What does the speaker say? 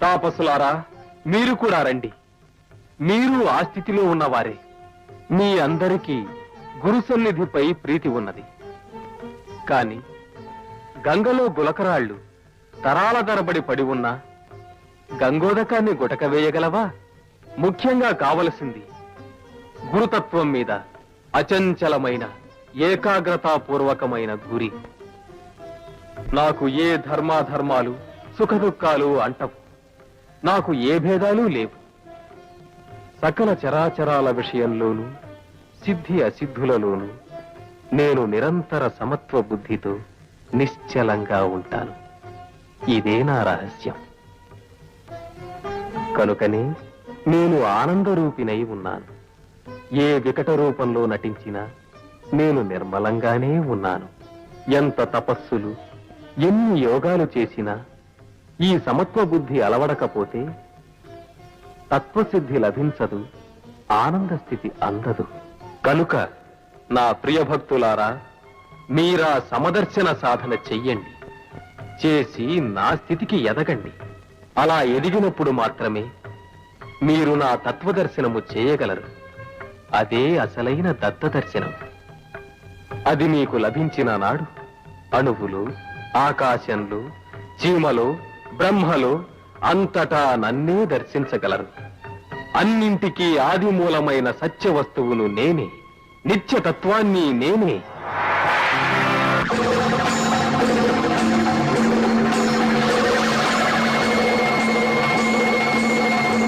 తాపసులారా, మీరు కూడా రండి. మీరు ఆ స్థితిలో ఉన్నవారే. మీ అందరికీ గురు సన్నిధిపై ప్రీతి ఉన్నది. కాని గంగలో గులకరాళ్లు తరాల తరబడి పడి ఉన్నా గంగోదకాన్ని గుటక వేయగలవా? ముఖ్యంగా కావలసింది గురుతత్వం మీద అచంచలమైన ఏకాగ్రతాపూర్వకమైన గురి. నాకు ఏ ధర్మాధర్మాలు సుఖదుఖాలు అంటవు. నాకు ఏ భేదాలు లేవు. సకల చరాచరాల విషయంలోనూ సిద్ధి అసిద్ధులలోనూ నేను నిరంతర సమత్వ బుద్ధితో నిశ్చలంగా ఉంటాను. ఇదే నా రహస్యం. కనుకనే నేను ఆనందరూపినై ఉన్నాను. ఏ వికట రూపంలో నటించినా నేను నిర్మలంగానే ఉన్నాను. ఎంత తపస్సులు, ఎన్ని యోగాలు చేసినా ఈ సమత్వ బుద్ధి అలవడకపోతే తత్వసిద్ధి లభించదు, ఆనంద స్థితి అందదు. కనుక నా ప్రియ భక్తులారా, మీరా సమదర్శన సాధన చెయ్యండి. చేసి నా స్థితికి ఎదగండి. అలా ఎదిగినప్పుడు మాత్రమే మీరు నా తత్వదర్శనము చేయగలరు. అదే అసలైన దత్తదర్శనం. అది మీకు లభించిన నాడు అణువులు, ఆకాశంలో, చీమలో, బ్రహ్మలో అంతటా నన్నే దర్శించగలరు. అన్నింటికీ ఆదిమూలమైన సత్య వస్తువును నేనే, నిత్యతత్వాన్ని నేనే.